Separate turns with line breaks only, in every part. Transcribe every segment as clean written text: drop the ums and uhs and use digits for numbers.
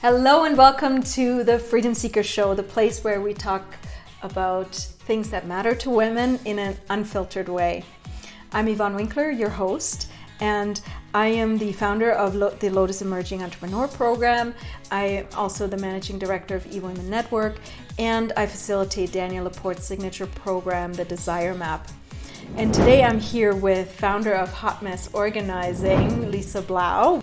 Hello and welcome to the Freedom Seeker Show, the place where we talk about things that matter to women in an unfiltered way. I'm Yvonne Winkler, your host, and I am the founder of the Lotus Emerging Entrepreneur Program. I am also the managing director of eWomen Network, and I facilitate Daniel Laporte's signature program, the Desire Map. And today I'm here with founder of Hot Mess Organizing, Lisa Blau.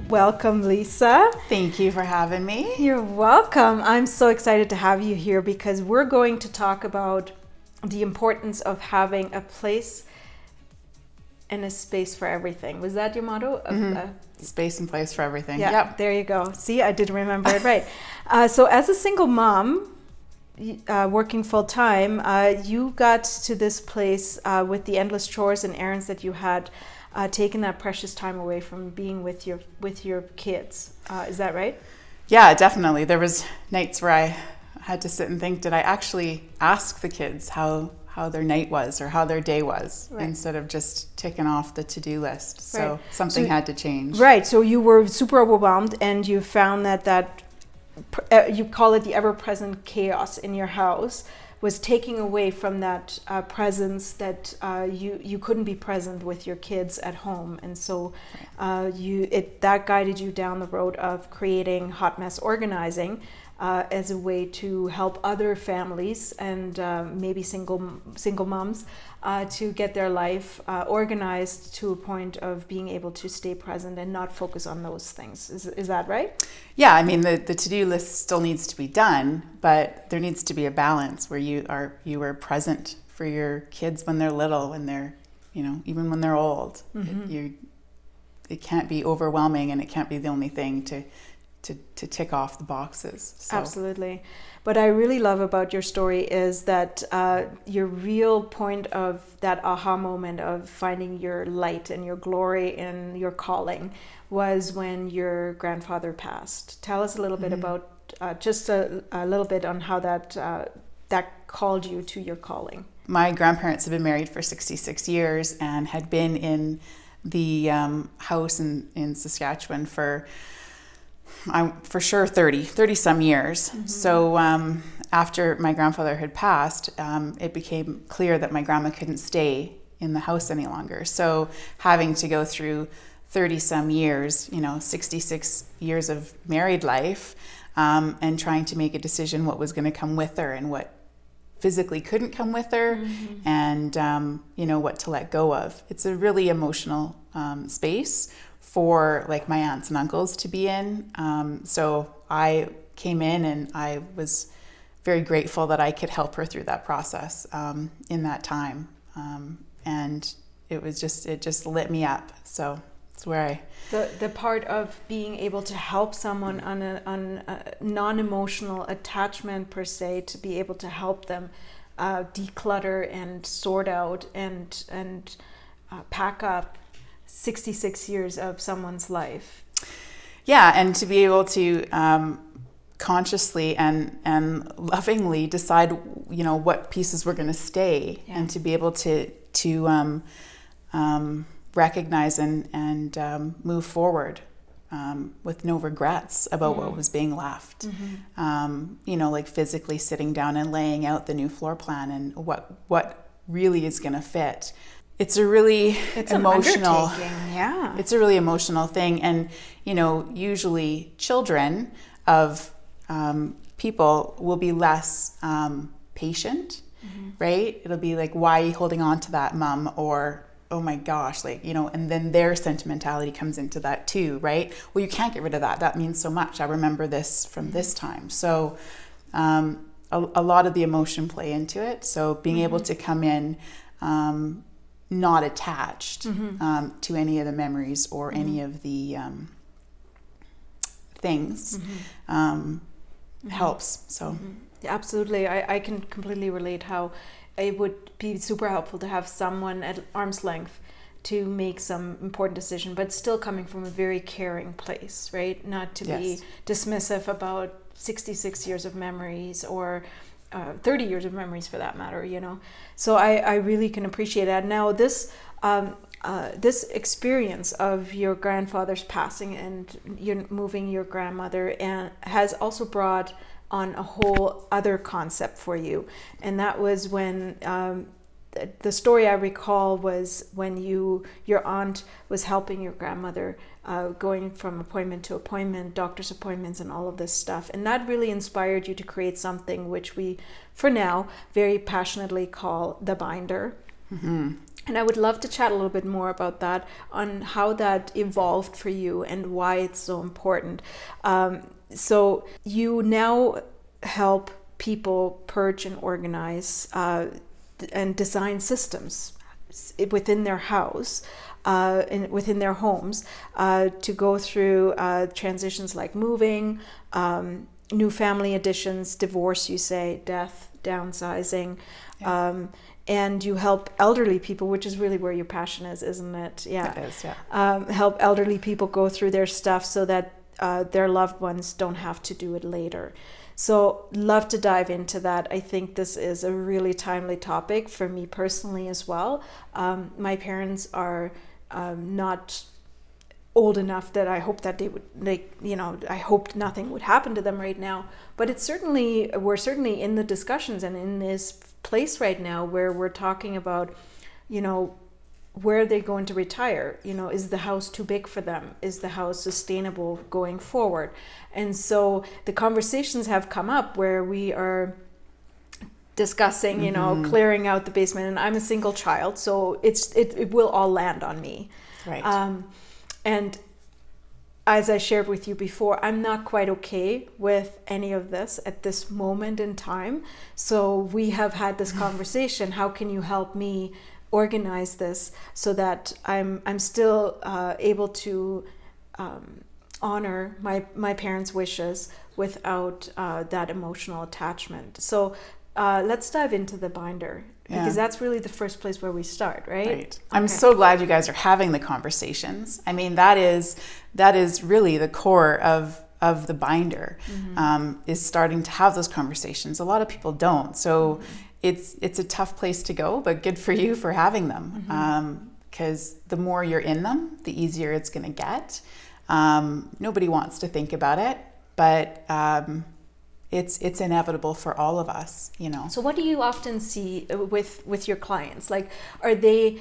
Welcome, Lisa.
Thank you for having me.
You're welcome. I'm so excited to have you here because we're going to talk about the importance of having a place and a space for everything. Was that your motto?
Space and place for everything.
Yeah,
Yep.
There you go. See, I did remember it right. So as a single mom, working full time, you got to this place with the endless chores and errands that you had. Taking that precious time away from being with your kids. Is that right?
Yeah, definitely. There was nights where I had to sit and think, did I actually ask the kids how their night was or how their day was, right, instead of just ticking off the to-do list. So
right.
something had to change.
Right. So you were super overwhelmed and you found that you call it the ever-present chaos in your house was taking away from that presence that you couldn't be present with your kids at home, and so that guided you down the road of creating Hot Mess Organizing as a way to help other families and maybe single moms to get their life organized to a point of being able to stay present and not focus on those things. Is that right?
Yeah, I mean the to-do list still needs to be done, but there needs to be a balance where you are present for your kids when they're little, when they're, even when they're old. Mm-hmm. It can't be overwhelming, and it can't be the only thing to tick off the boxes. So.
Absolutely. What I really love about your story is that your real point of that aha moment of finding your light and your glory and your calling was when your grandfather passed. Tell us a little bit about just a little bit on how that called you to your calling. My
grandparents had been married for 66 years and had been in the house in Saskatchewan for sure 30 some years. Mm-hmm. So after my grandfather had passed, it became clear that my grandma couldn't stay in the house any longer. So having to go through 30 some years, 66 years of married life, and trying to make a decision what was going to come with her and what physically couldn't come with her, mm-hmm, and what to let go of. It's a really emotional space for like my aunts and uncles to be in. So I came in and I was very grateful that I could help her through that process in that time. And it just lit me up. So it's where
the part of being able to help someone on a non-emotional attachment per se, to be able to help them declutter and sort out and pack up 66 years of someone's life.
Yeah, and to be able to consciously and lovingly decide, what pieces were going to stay, yeah, and to be able to recognize and move forward with no regrets about, mm-hmm, what was being left. Mm-hmm. Like physically sitting down and laying out the new floor plan and what really is going to fit. It's a really emotional,
yeah.
It's a really emotional thing. And, usually children of people will be less patient, mm-hmm, right? It'll be like, why are you holding on to that, Mom? Or, oh my gosh, and then their sentimentality comes into that too, right? Well, you can't get rid of that. That means so much. I remember this from this time. So a lot of the emotion play into it. So being, mm-hmm, able to come in not attached, mm-hmm, to any of the memories or, mm-hmm, any of the things, mm-hmm, helps. So,
mm-hmm, absolutely, I can completely relate how it would be super helpful to have someone at arm's length to make some important decision, but still coming from a very caring place, right? Not to be dismissive about 66 years of memories or 30 years of memories for that matter, you know. So I really can appreciate that. Now this this experience of your grandfather's passing and you moving your grandmother and has also brought on a whole other concept for you, and that was when the story I recall was when your aunt was helping your grandmother going from appointment to appointment, doctor's appointments and all of this stuff. And that really inspired you to create something which we, for now, very passionately call the binder. Mm-hmm. And I would love to chat a little bit more about that, on how that evolved for you and why it's so important. So you now help people purge and organize and design systems within their house and within their homes to go through transitions like moving, new family additions, divorce, you say, death, downsizing, and you help elderly people, which is really where your passion is, isn't it? Yeah,
it is. Yeah,
help elderly people go through their stuff so that their loved ones don't have to do it later. So love to dive into that. I think this is a really timely topic for me personally as well. My parents are not old enough that I hope that they would, like, you know, I hoped nothing would happen to them right now. But it's certainly, we're certainly in the discussions and in this place right now where we're talking about, you know, where are they going to retire? You know, is the house too big for them? Is the house sustainable going forward? And so the conversations have come up where we are discussing, you know, clearing out the basement. And I'm a single child, so it will all land on me.
Right.
And as I shared with you before, I'm not quite okay with any of this at this moment in time. So we have had this conversation. How can you help me organize this so that I'm still able to honor my parents' wishes without that emotional attachment? So let's dive into the binder, because that's really the first place where we start, right?
Right. Okay. I'm so glad you guys are having the conversations. I mean, that is really the core of the binder, is starting to have those conversations. A lot of people don't. So it's a tough place to go, but good for you for having them. Because the more you're in them, the easier it's going to get. Nobody wants to think about it, but it's inevitable for all of us, you know.
So what do you often see with your clients? Like, are they,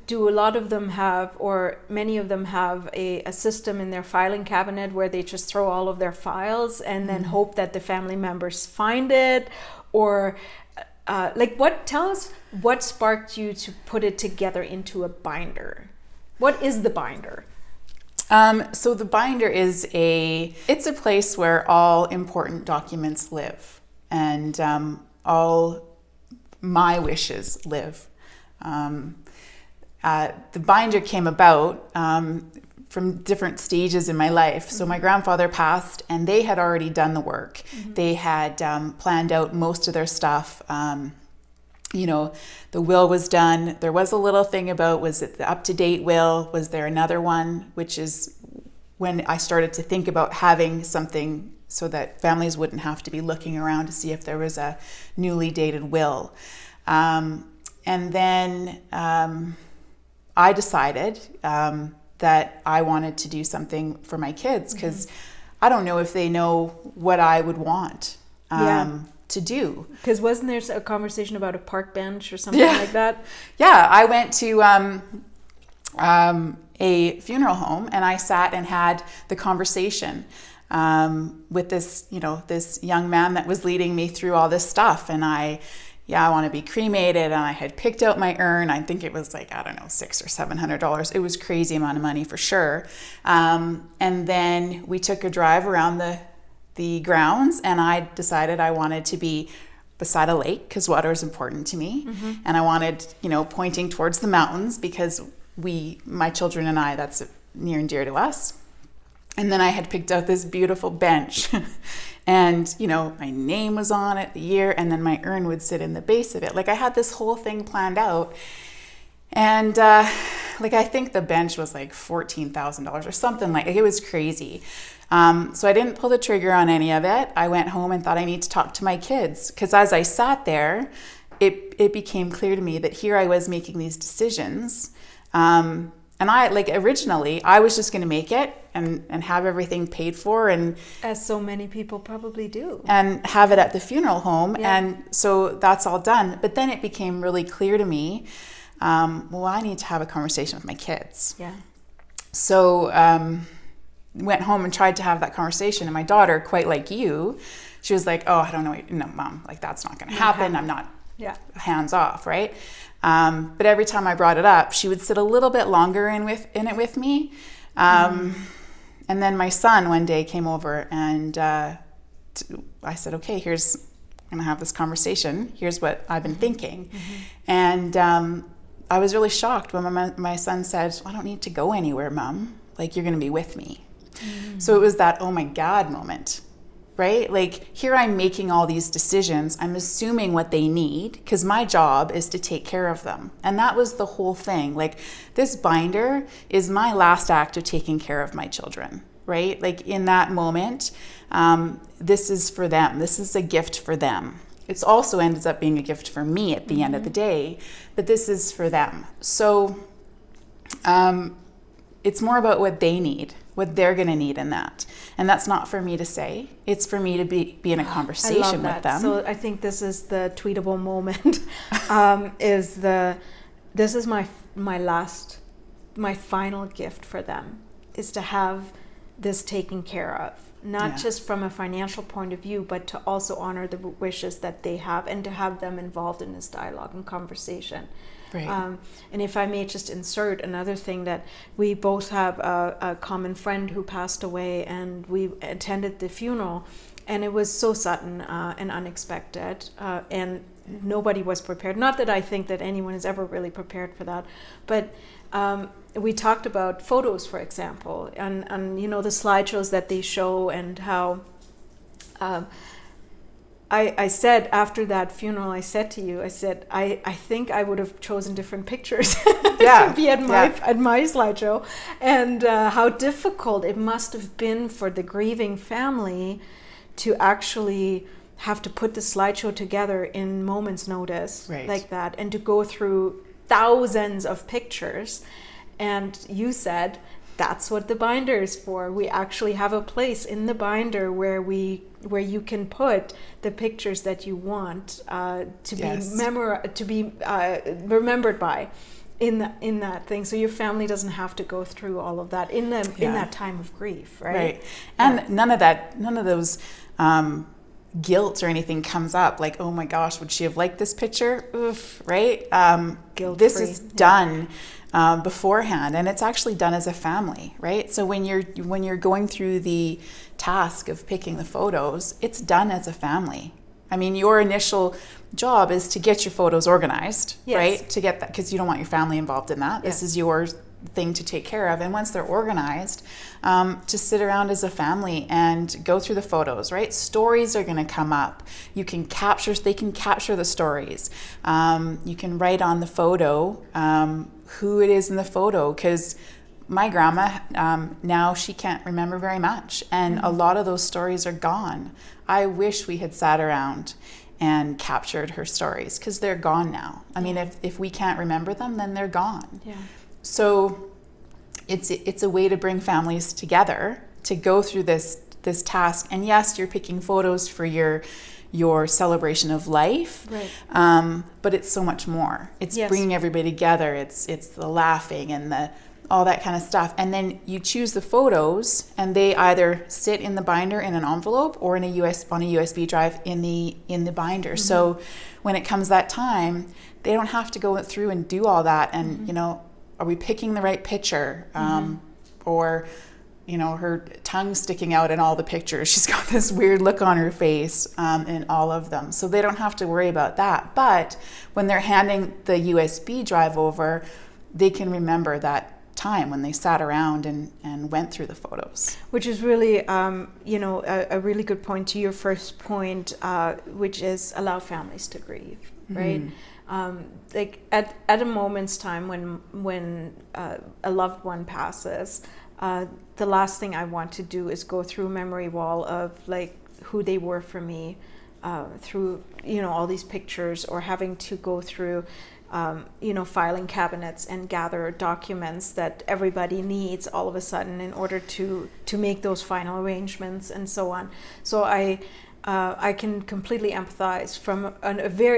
do a lot of them have, or many of them have a system in their filing cabinet where they just throw all of their files and then hope that the family members find it? Or tell us what sparked you to put it together into a binder? What is the binder?
So the binder is it's a place where all important documents live, and all my wishes live. The binder came about from different stages in my life. So my grandfather passed, and they had already done the work. They had planned out most of their stuff. You know, the will was done. There was a little thing about, was it the up-to-date will? Was there another one? Which is when I started to think about having something so that families wouldn't have to be looking around to see if there was a newly dated will. And then I decided that I wanted to do something for my kids, because I don't know if they know what I would want. To do.
Because wasn't there a conversation about a park bench or something like that?
Yeah, I went to a funeral home, and I sat and had the conversation with this, you know, this young man that was leading me through all this stuff. And I want to be cremated, and I had picked out my urn. I think it was like, I don't know, $600 or $700. It was crazy amount of money for sure. And then we took a drive around the grounds, and I decided I wanted to be beside a lake because water is important to me. And I wanted, you know, pointing towards the mountains because my children and I, that's near and dear to us. And then I had picked out this beautiful bench and, you know, my name was on it, the year, and then my urn would sit in the base of it. Like, I had this whole thing planned out. And like, I think the bench was like $14,000 or something, like it was crazy. So I didn't pull the trigger on any of it. I went home and thought I need to talk to my kids, because as I sat there, it became clear to me that here I was making these decisions. And I, like, originally I was just going to make it and have everything paid for, and
as so many people probably do,
and have it at the funeral home.
Yeah.
And so that's all done. But then it became really clear to me, well, I need to have a conversation with my kids.
Yeah.
So went home and tried to have that conversation. And my daughter, quite like you, she was like, oh, I don't know. No, Mom, like, that's not going to happen. I'm not hands off, right? But every time I brought it up, she would sit a little bit longer in it with me. And then my son one day came over, and I said, okay, I'm going to have this conversation. Here's what I've been thinking. And I was really shocked when my son said, I don't need to go anywhere, Mom. Like, you're going to be with me. So it was that, oh my God moment, right? Like, here I'm making all these decisions. I'm assuming what they need, because my job is to take care of them. And that was the whole thing. Like, this binder is my last act of taking care of my children, right? Like, in that moment, this is for them. This is a gift for them. It also ends up being a gift for me at the end of the day, but this is for them. So it's more about what they need, what they're going to need in that. And that's not for me to say. It's for me to be in a conversation with them.
So I think this is the tweetable moment. This is my final gift for them, is to have this taken care of. Not just from a financial point of view, but to also honor the wishes that they have, and to have them involved in this dialogue and conversation.
Right.
And if I may just insert another thing, that we both have a common friend who passed away, and we attended the funeral, and it was so sudden and unexpected, and nobody was prepared. Not that I think that anyone is ever really prepared for that, but we talked about photos, for example, and you know, the slideshows that they show, and how I said after that funeral, I said to you, I said, I think I would have chosen different pictures to be at my slideshow, and how difficult it must have been for the grieving family to actually have to put the slideshow together in moments' notice, like that, and to go through thousands of pictures. And you said, that's what the binder is for. We actually have a place in the binder where you can put the pictures that you want to be remembered by in that thing. So your family doesn't have to go through all of that in that time of grief, right?
Right. And none of those guilt or anything comes up, like, oh my gosh, would she have liked this picture? Oof, right? This is done beforehand, and it's actually done as a family, right? So when you're going through the task of picking the photos, it's done as a family. I mean, your initial job is to get your photos organized, right? To get that, because you don't want your family involved in that. This is your thing to take care of. And once they're organized, to sit around as a family and go through the photos, right? Stories are going to come up. They can capture the stories. You can write on the photo who it is in the photo, because my grandma, now she can't remember very much, and a lot of those stories are gone. I wish we had sat around and captured her stories, because they're gone now. I mean, if we can't remember them, then they're gone. So it's a way to bring families together to go through this task. And yes, you're picking photos for your celebration of life, but it's so much more. It's bringing everybody together. It's the laughing and all that kind of stuff. And then you choose the photos, and they either sit in the binder in an envelope or on a USB drive in the binder. So when it comes that time, they don't have to go through and do all that. And you know, are we picking the right picture? Or you know, her tongue sticking out in all the pictures. She's got this weird look on her face in all of them. So they don't have to worry about that. But when they're handing the USB drive over, they can remember that time when they sat around and went through the photos.
Which is really, you know, a really good point to your first point, which is allow families to grieve, right? Like at a moment's time when a loved one passes, the last thing I want to do is go through a memory wall of like who they were for me, through all these pictures, or having to go through filing cabinets and gather documents that everybody needs all of a sudden in order to make those final arrangements and so on. So I can completely empathize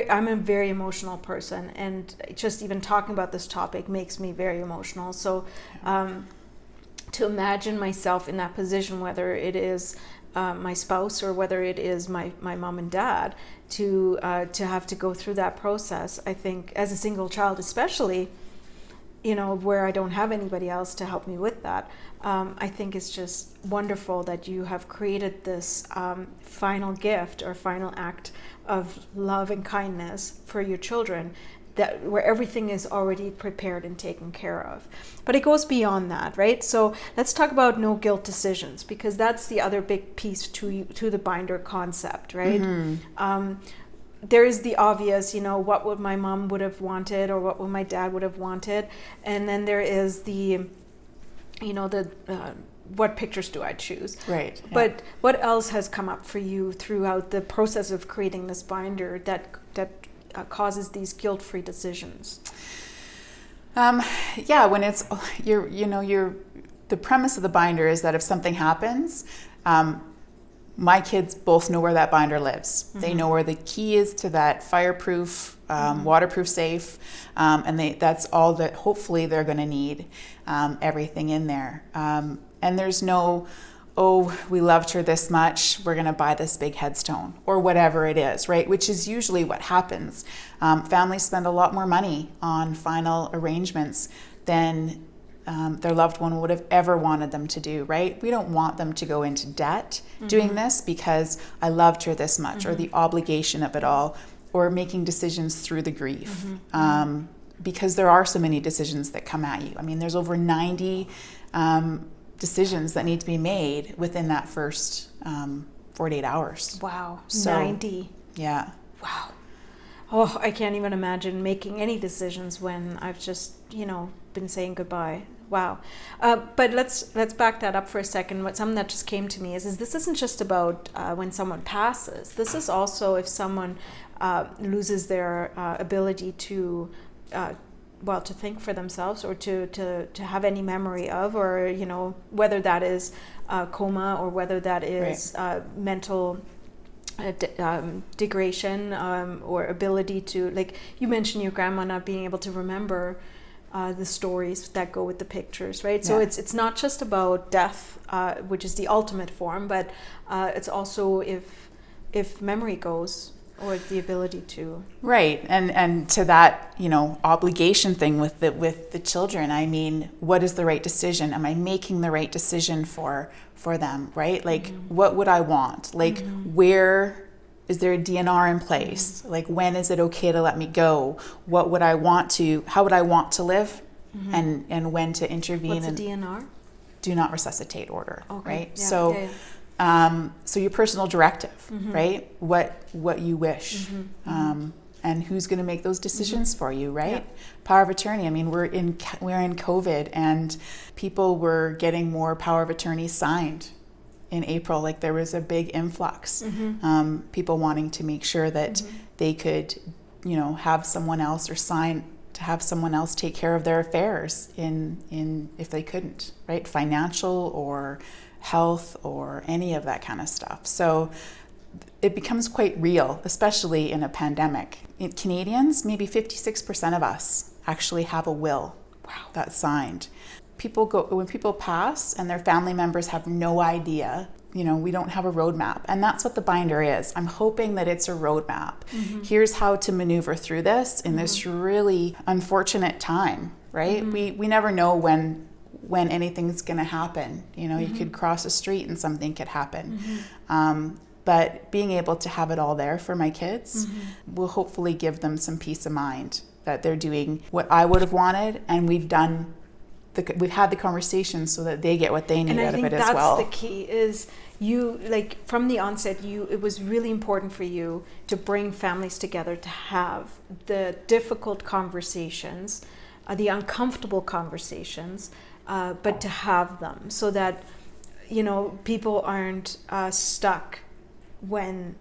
I'm a very emotional person, and just even talking about this topic makes me very emotional. So to imagine myself in that position, whether it is my spouse or whether it is my mom and dad, to have to go through that process, I think as a single child especially, where I don't have anybody else to help me with that, I think it's just wonderful that you have created this final gift or final act of love and kindness for your children, where everything is already prepared and taken care of. But it goes beyond that, right? So let's talk about no guilt decisions, because that's the other big piece to the binder concept, right? There is the obvious, what would my mom would have wanted, or what would my dad would have wanted, and then there is the what pictures do I choose?
Right. Yeah.
But what else has come up for you throughout the process of creating this binder that causes these guilt-free decisions?
When it's the premise of the binder is that if something happens, my kids both know where that binder lives. They know where the key is to that fireproof, waterproof safe, and that's all that hopefully they're going to need, everything in there. And there's no, oh, we loved her this much, we're going to buy this big headstone, or whatever it is, right? Which is usually what happens. Families spend a lot more money on final arrangements than their loved one would have ever wanted them to do, right? We don't want them to go into debt doing this because I loved her this much, or the obligation of it all, or making decisions through the grief. Because there are so many decisions that come at you. I mean, there's over 90 decisions that need to be made within that first 48 hours.
Wow,
So,
90.
Yeah.
Wow. Oh, I can't even imagine making any decisions when I've just, been saying goodbye. Wow. But let's back that up for a second. Something that just came to me is this isn't just about when someone passes. This is also if someone loses their ability to think for themselves, or to have any memory of, or whether that is coma, or whether that is mental degradation, or ability to, like you mentioned, your grandma not being able to remember the stories that go with the pictures, right? So it's not just about death, which is the ultimate form, but it's also if memory goes, or the ability to.
Right, and to that, obligation thing with the children. I mean, what is the right decision? Am I making the right decision for them? Right, like what would I want? Like where is there a DNR in place? Like when is it okay to let me go? What would I want to? How would I want to live? And when to intervene?
What's a DNR?
Do not resuscitate order.
Okay.
Right.
Yeah,
So. So your personal directive, right? What you wish, and who's going to make those decisions for you, right?
Yeah.
Power of attorney. I mean, we're in COVID, and people were getting more power of attorney signed in April. Like there was a big influx, people wanting to make sure that they could, have someone else, or sign to have someone else take care of their affairs in if they couldn't, right? Financial or health or any of that kind of stuff. So it becomes quite real, especially in a pandemic. Canadians, maybe 56% of us actually have a will that's signed. When people pass and their family members have no idea, we don't have a roadmap. And that's what the binder is. I'm hoping that it's a roadmap. Here's how to maneuver through this in this really unfortunate time, right? We never know when anything's going to happen. You could cross a street and something could happen. But being able to have it all there for my kids will hopefully give them some peace of mind that they're doing what I would have wanted, and we've done we've had the conversation so that they get what they need out of it as well.
And I think that's the key is you, like from the onset, it was really important for you to bring families together to have the difficult conversations, the uncomfortable conversations, but to have them so that, people aren't stuck when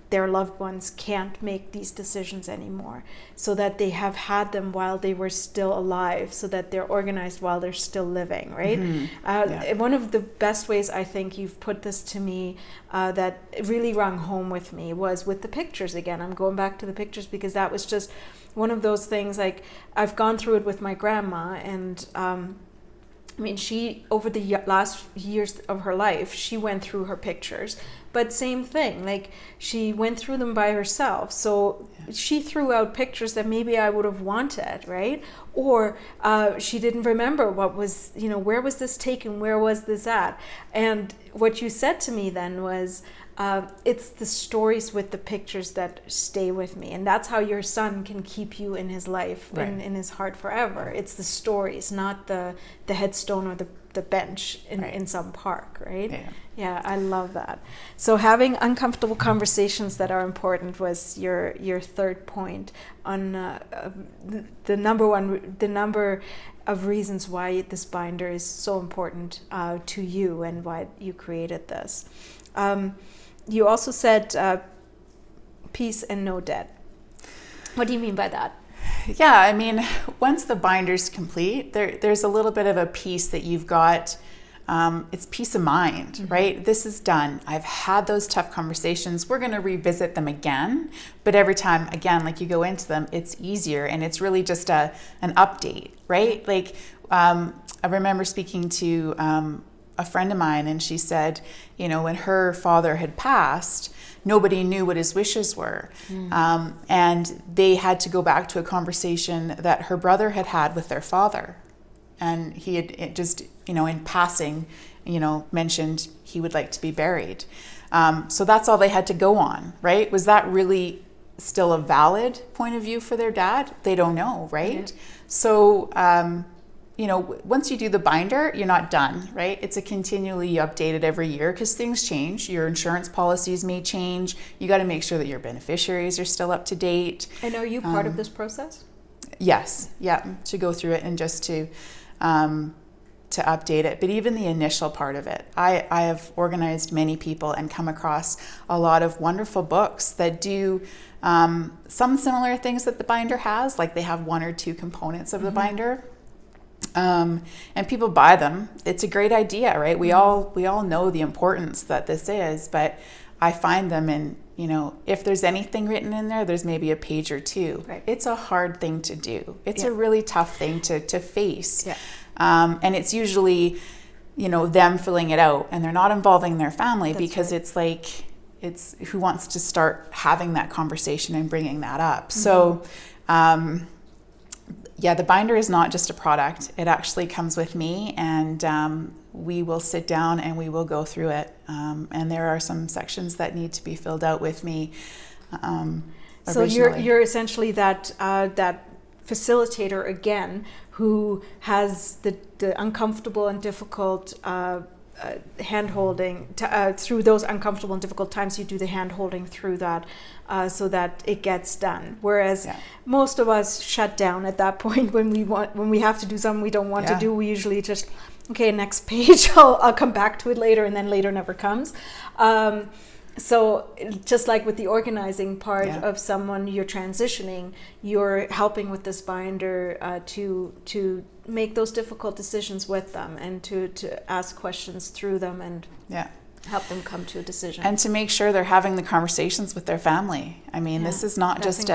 their loved ones can't make these decisions anymore, so that they have had them while they were still alive, so that they're organized while they're still living, right? One of the best ways I think you've put this to me that really rung home with me was with the pictures again. I'm going back to the pictures because that was just one of those things, like I've gone through it with my grandma, and she, over the last years of her life, she went through her pictures, but same thing, like she went through them by herself. So she threw out pictures that maybe I would have wanted, right? Or she didn't remember what was, where was this taken? Where was this at? And what you said to me then was, it's the stories with the pictures that stay with me. And that's how your son can keep you in his life, right, in his heart forever. It's the stories, not the headstone or the bench in some park, right? Yeah, I love that. So having uncomfortable conversations that are important was your third point on the number of reasons why this binder is so important to you and why you created this. You also said peace and no debt. What do you mean by that?
Yeah, once the binder's complete, there's a little bit of a piece that you've got. It's peace of mind, right? This is done. I've had those tough conversations. We're going to revisit them again. But every time, again, like you go into them, it's easier. And it's really just an update, right? Like I remember speaking to a friend of mine, and she said, when her father had passed, nobody knew what his wishes were. And they had to go back to a conversation that her brother had with their father. And he had just, in passing, mentioned he would like to be buried. So that's all they had to go on, right? Was that really still a valid point of view for their dad? They don't know, right? Yeah. So, once you do the binder, you're not done, right? It's a continually updated every year because things change. Your insurance policies may change. You got to make sure that your beneficiaries are still up to date.
And are you part of this process?
Yes. Yeah. To go through it and just to update it. But even the initial part of it, I have organized many people and come across a lot of wonderful books that do some similar things that the binder has, like they have one or two components of the binder. And people buy them. It's a great idea, right? We all know the importance that this is, but I find them in, if there's anything written in there, there's maybe a page or two. Right. It's a hard thing to do. It's a really tough thing to face. Yeah. And it's usually, them filling it out, and they're not involving their family. That's because right. It's like, it's who wants to start having that conversation and bringing that up. So, the binder is not just a product. It actually comes with me, and we will sit down and we will go through it. And there are some sections that need to be filled out with me.
So you're essentially that facilitator again, who has the uncomfortable and difficult hand-holding through those uncomfortable and difficult times. You do the hand-holding through that so that it gets done, whereas most of us shut down at that point when we have to do something we don't want to do. We usually just, next page, I'll come back to it later, and then later never comes. So just like with the organizing part of someone you're transitioning, you're helping with this binder to make those difficult decisions with them, and to ask questions through them, and help them come to a decision.
And to make sure they're having the conversations with their family. This is not just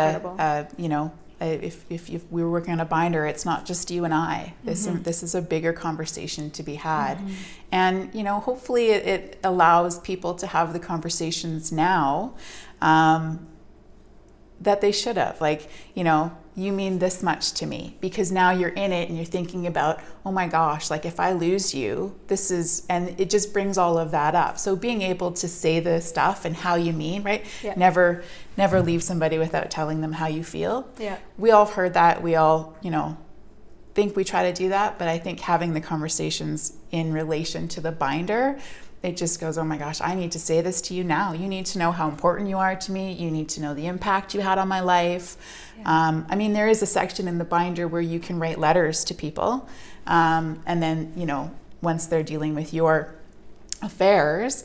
if we were working on a binder, it's not just you and I. This is a bigger conversation to be had. And, hopefully it allows people to have the conversations now that they should have. Like, you mean this much to me, because now you're in it and you're thinking about, oh my gosh, like if I lose you, and it just brings all of that up. So being able to say the stuff and how you mean, right? Yeah. Never leave somebody without telling them how you feel. Yeah. We all have heard that. We all, think we try to do that, but I think having the conversations in relation to the binder, it just goes, oh my gosh, I need to say this to you now. You need to know how important you are to me. You need to know the impact you had on my life. Yeah. I mean, there is a section in the binder where you can write letters to people. And then, you know, once they're dealing with your affairs,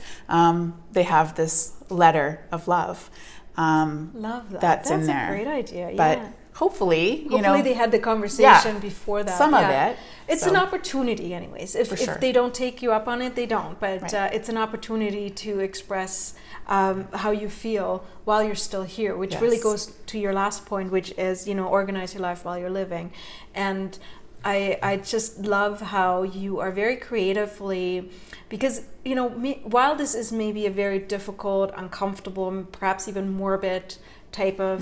they have this letter of love.
Love that.
That's in there.
That's a great idea.
But
yeah.
hopefully, you know,
they had the conversation before that.
Some of it.
It's an opportunity anyways. If they don't take you up on it, they don't. But
Right.
It's an opportunity to express how you feel while you're still here, which
Yes.
really goes to your last point, which is, you know, organize your life while you're living. And I just love how you are very creatively, because, you know, while this is maybe a very difficult, uncomfortable, perhaps even morbid type of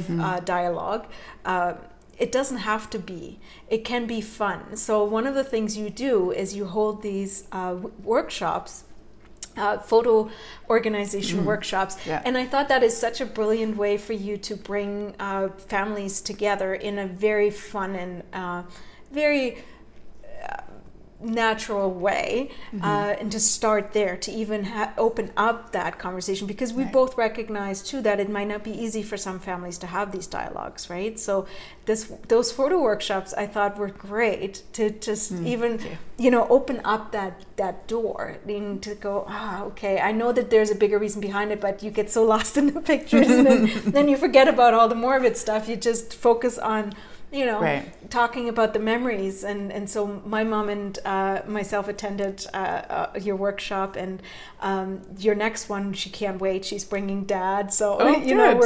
dialogue, it doesn't have to be. It can be fun. So one of the things you do is you hold these workshops, photo organization workshops.
Yeah.
And I thought that is such a brilliant way for you to bring families together in a very fun and very natural way, and to start there, to even open up that conversation, because we
Right.
both recognize too that it might not be easy for some families to have these dialogues, right? So those photo workshops I thought were great to just even, you know, open up that door, and to go, okay, I know that there's a bigger reason behind it, but you get so lost in the pictures and then you forget about all the morbid stuff. You just focus on, you know,
Right.
talking about the memories. And so my mom and myself attended your workshop, and your next one, she can't wait. She's bringing Dad. So, you know,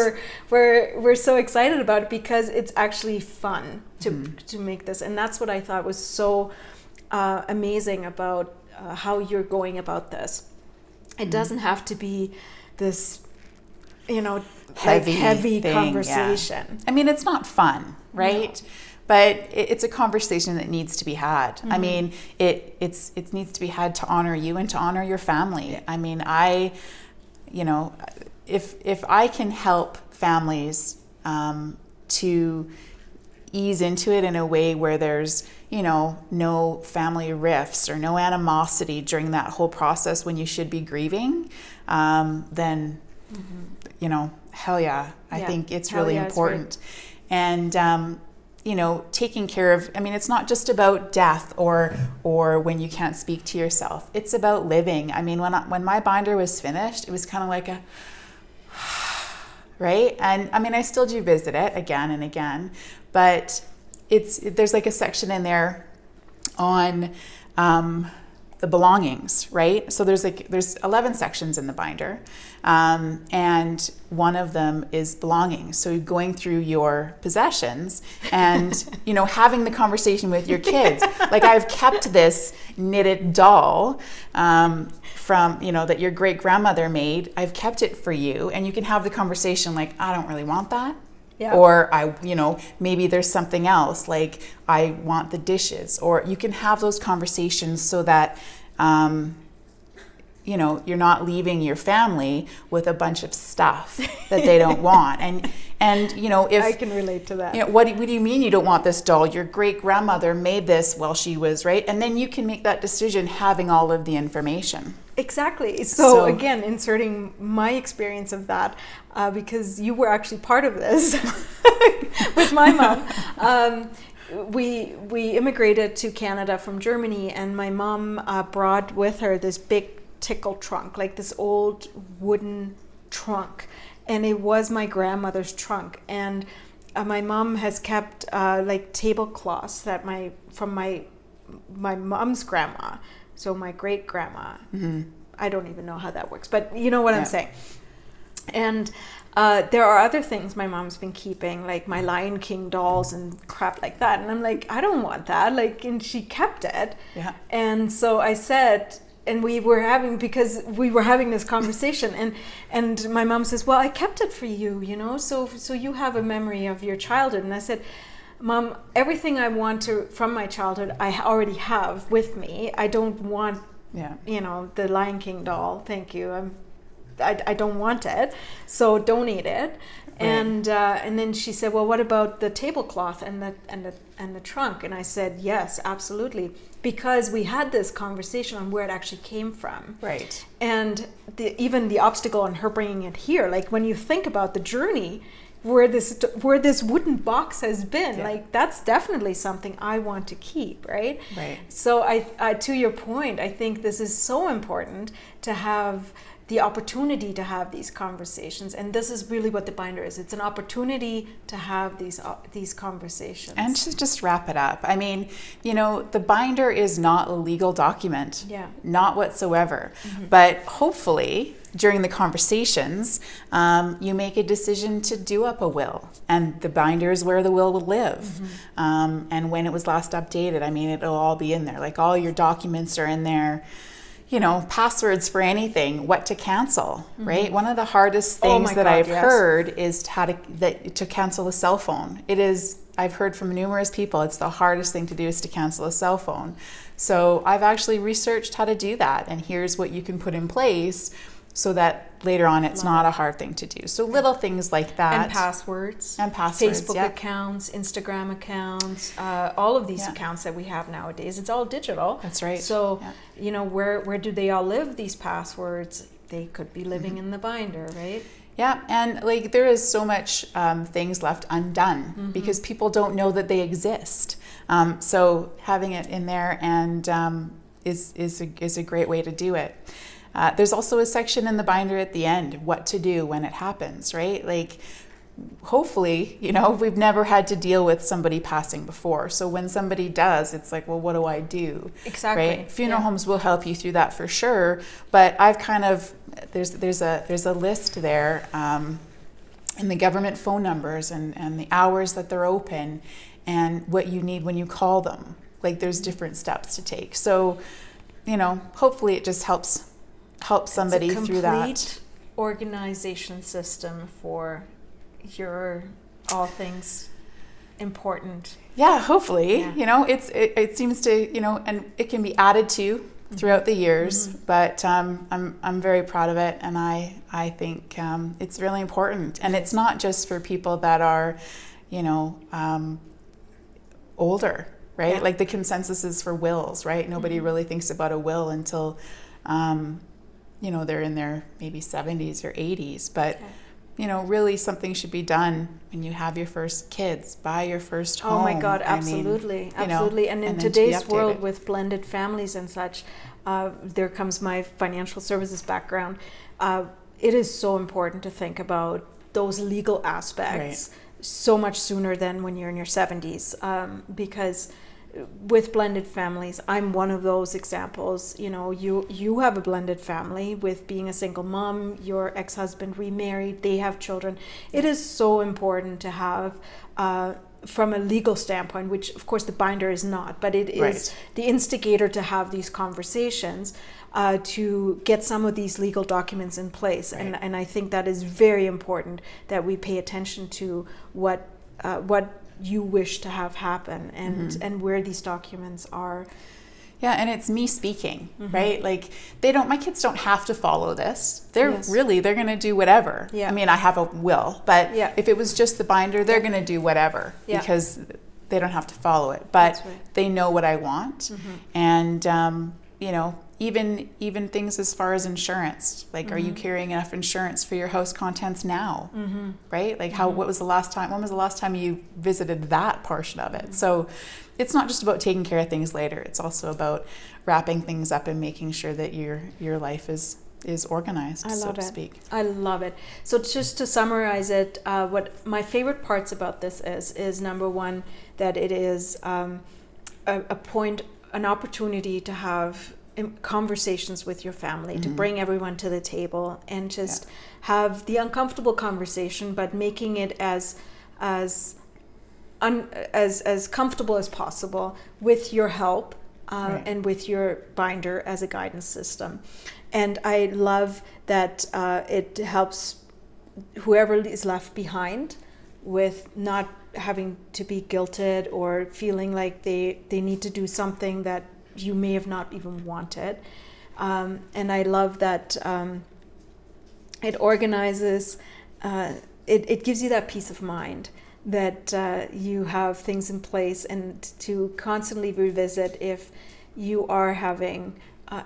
we're so excited about it, because it's actually fun to make this. And that's what I thought was so amazing about how you're going about this. It doesn't have to be this, you know, heavy
thing,
conversation.
Yeah. I mean, it's not fun, right? No. But it's a conversation that needs to be had. I mean, it needs to be had to honor you and to honor your family. Yeah. I mean, you know, if I can help families to ease into it in a way where there's, you know, no family rifts or no animosity during that whole process when you should be grieving, then, you know, hell yeah. I think it's really important. And, you know, taking care of, I mean, it's not just about death or when you can't speak to yourself. It's about living. I mean, when my binder was finished, it was kind of like a, right? And I mean, I still do visit it again and again, but there's like a section in there on the belongings, right? So there's 11 sections in the binder, and one of them is belongings. So going through your possessions and, you know, having the conversation with your kids. Like, I've kept this knitted doll from, you know, that your great grandmother made. I've kept it for you, and you can have the conversation like, I don't really want that. Yeah. Or you know, maybe there's something else, like I want the dishes, or you can have those conversations so that, you know, you're not leaving your family with a bunch of stuff that they don't want. And you know, if
I can relate to that.
You know, what do you mean you don't want this doll? Your great grandmother made this while she was, right? And then you can make that decision having all of the information.
Exactly. So again, inserting my experience of that, because you were actually part of this with my mom. We immigrated to Canada from Germany, and my mom brought with her this big tickle trunk, like this old wooden trunk, and it was my grandmother's trunk. And my mom has kept like tablecloths from my mom's grandma. So my great grandma, I don't even know how that works, but you know what I'm saying. And there are other things my mom's been keeping, like my Lion King dolls and crap like that. And I'm like, I don't want that. Like, and she kept it. Yeah. And so I said, and we were having this conversation, and my mom says, well, I kept it for you, you know, so you have a memory of your childhood. And I said, Mom, everything I want from my childhood, I already have with me. I don't want, you know, the Lion King doll. Thank you. I don't want it, so donate it.
Right.
And then she said, well, what about the tablecloth and the trunk? And I said, yes, absolutely, because we had this conversation on where it actually came from.
Right.
And even the obstacle on her bringing it here, like when you think about the journey where this wooden box has been, like that's definitely something I want to keep, right?
Right.
So I to your point, I think this is so important to have the opportunity to have these conversations, and this is really what the binder is. It's an opportunity to have these conversations.
And to just wrap it up, I mean, the binder is not a legal document, not whatsoever. But hopefully, during the conversations, you make a decision to do up a will, and the binder is where the will will live. And when it was last updated, I mean, it'll all be in there. Like all your documents are in there. Passwords for anything, what to cancel, right? One of the hardest things I've heard is to cancel a cell phone. It is, I've heard from numerous people, it's the hardest thing to do is to cancel a cell phone. So I've actually researched how to do that, and here's what you can put in place so that later on it's not a hard thing to do. So little things like that.
And passwords.
Facebook
accounts, Instagram accounts, all of these accounts that we have nowadays. It's all digital.
That's right.
So, where do they all live, these passwords? They could be living in the binder, right?
Yeah, and like there is so much things left undone because people don't know that they exist. So having it in there and is a great way to do it. There's also a section in the binder at the end, what to do when it happens, right? Like, hopefully, we've never had to deal with somebody passing before. So when somebody does, it's like, well, what do I do?
Exactly.
Right? Funeral homes will help you through that for sure. But I've kind of, there's a list there in the government phone numbers and the hours that they're open and what you need when you call them. Like there's different steps to take. So, hopefully it just helps somebody through that.
It's a complete organization system for your all things important.
Yeah, hopefully. It seems to, and it can be added to throughout the years, but I'm very proud of it, and I think it's really important. And it's not just for people that are, older, right?
Yeah.
Like the consensus is for wills, right? Nobody really thinks about a will until they're in their maybe 70s or 80s, but really something should be done when you have your first kids, buy your first home.
Oh my God, absolutely. Absolutely. And in today's world with blended families and such, there comes my financial services background. It is so important to think about those legal aspects so much sooner than when you're in your 70s, because with blended families, I'm one of those examples. You have a blended family with being a single mom, your ex-husband remarried, they have children. It is so important to have, from a legal standpoint, which of course the binder is not, but it is the instigator to have these conversations, to get some of these legal documents in place. And I think that is very important that we pay attention to what you wish to have happen and where these documents are.
Yeah, and it's me speaking, right? Like my kids don't have to follow this. They're going to do whatever. Yeah. I mean, I have a will, but if it was just the binder, they're going to do whatever because they don't have to follow it. But they know what I want. And, even things as far as insurance, like are you carrying enough insurance for your house contents now, right? Like when was the last time you visited that portion of it? So it's not just about taking care of things later, it's also about wrapping things up and making sure that your life is organized, so to speak.
I love it. So just to summarize it, what my favorite parts about this is number one, that it is an opportunity to have conversations with your family, to bring everyone to the table and just have the uncomfortable conversation, but making it as comfortable as possible with your help and with your binder as a guidance system. And I love that it helps whoever is left behind with not having to be guilted or feeling like they need to do something that you may have not even wanted. And I love that it organizes, it gives you that peace of mind that you have things in place, and to constantly revisit if you are having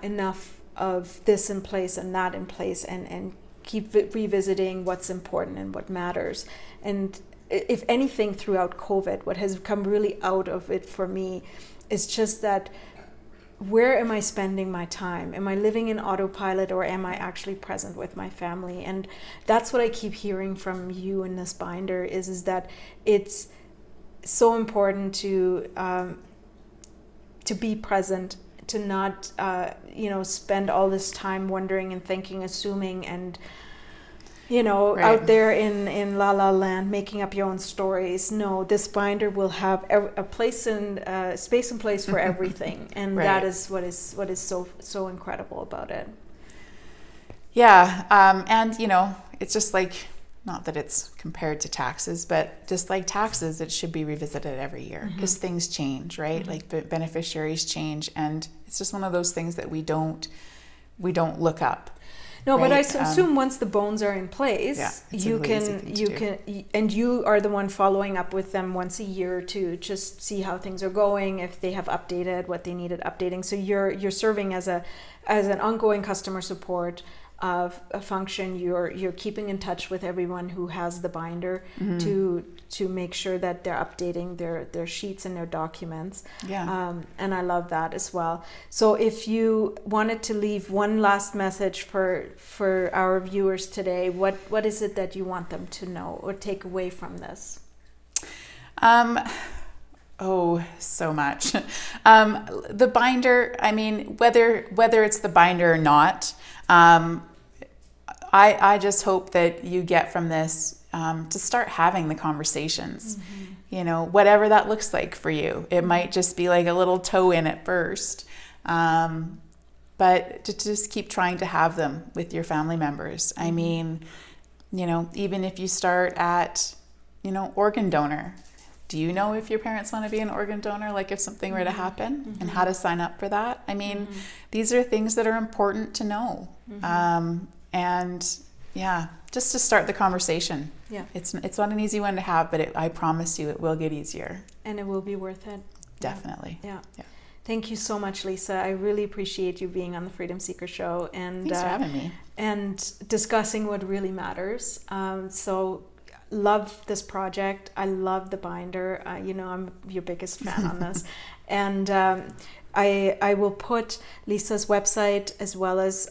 enough of this in place and that in place, and keep revisiting what's important and what matters. And if anything, throughout COVID, what has come really out of it for me is just that, where am I spending my time? Am I living in autopilot, or am I actually present with my family? And that's what I keep hearing from you in this binder is that it's so important to be present, to not spend all this time wondering and thinking, assuming, and
Right.
out there in La La Land, making up your own stories. No, this binder will have a place and space and place for everything, and
Right.
that is what is so incredible about it.
Yeah, and it's just like, not that it's compared to taxes, but just like taxes, it should be revisited every year because things change, right? Like beneficiaries change, and it's just one of those things that we don't look up.
No,
right?
but I assume once the bones are in place, you are the one following up with them once a year to just see how things are going, if they have updated what they needed updating. So you're serving as an ongoing customer support of a function. You're keeping in touch with everyone who has the binder to make sure that they're updating their sheets and their documents. And I love that as well. So if you wanted to leave one last message for our viewers today, what is it that you want them to know or take away from this?
Oh, so much. The binder, I mean, whether it's the binder or not, I just hope that you get from this to start having the conversations, whatever that looks like for you. It might just be like a little toe in at first, but to just keep trying to have them with your family members. I mean, even if you start at, organ donor. Do you know if your parents want to be an organ donor, like if something were to happen, and how to sign up for that? I mean, these are things that are important to know. And just to start the conversation. Yeah. It's not an easy one to have, but I promise you it will get easier.
And it will be worth it.
Definitely.
Yeah. Thank you so much, Lisa. I really appreciate you being on the Freedom Seeker Show and
thanks for having me.
And discussing what really matters. So love this project. I love the binder. I'm your biggest fan on this. And I will put Lisa's website as well as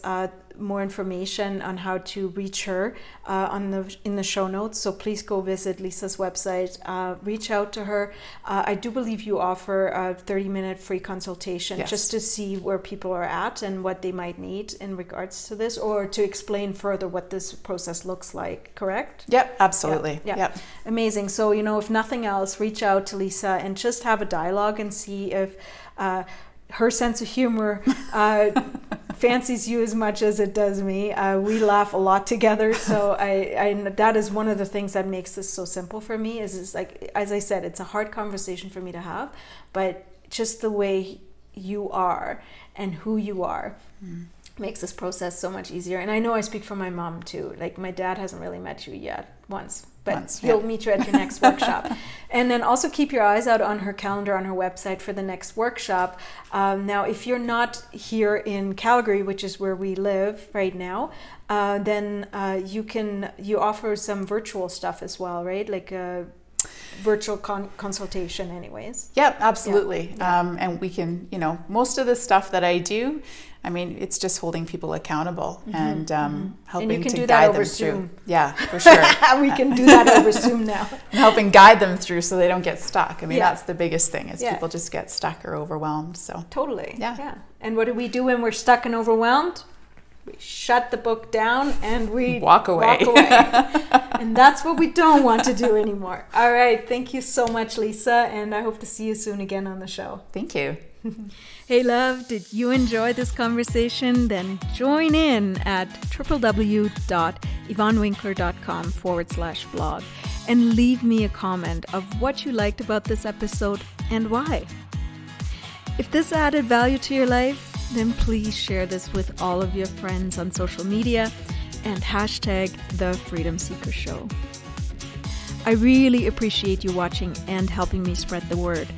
more information on how to reach her in the show notes. So please go visit Lisa's website, reach out to her. I do believe you offer a 30-minute free consultation just to see where people are at and what they might need in regards to this, or to explain further what this process looks like, correct?
Yep, absolutely.
Yep. Amazing. So, if nothing else, reach out to Lisa and just have a dialogue and see if her sense of humor fancies you as much as it does me. We laugh a lot together, so I that is one of the things that makes this so simple for me. Is like, as I said, it's a hard conversation for me to have, but just the way you are and who you are makes this process so much easier. And I know I speak for my mom too. Like, my dad hasn't really met you yet once, but he'll meet you at your next workshop. And then also keep your eyes out on her calendar, on her website, for the next workshop. Now, if you're not here in Calgary, which is where we live right now, then you offer some virtual stuff as well, right? Like a virtual consultation anyways.
Yep, absolutely. And we can, most of the stuff that I do, I mean, it's just holding people accountable and helping
and you can
to
do
guide
that over
them
Zoom.
through. Yeah, for sure.
We can do that over Zoom now.
And helping guide them through so they don't get stuck. I mean, that's the biggest thing, is people just get stuck or overwhelmed. So
totally.
Yeah.
And what do we do when we're stuck and overwhelmed? We shut the book down and we
walk away.
And that's what we don't want to do anymore. All right. Thank you so much, Lisa. And I hope to see you soon again on the show.
Thank you.
Hey, love, did you enjoy this conversation? Then join in at www.yvonnewinkler.com/blog and leave me a comment of what you liked about this episode and why. If this added value to your life, then please share this with all of your friends on social media and hashtag The Freedom Seeker Show. I really appreciate you watching and helping me spread the word.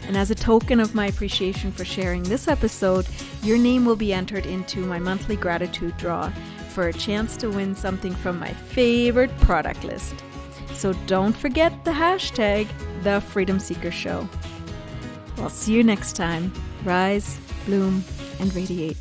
And as a token of my appreciation for sharing this episode, your name will be entered into my monthly gratitude draw for a chance to win something from my favorite product list. So don't forget the hashtag The Freedom Seeker Show. I'll see you next time. Rise, bloom, and radiate.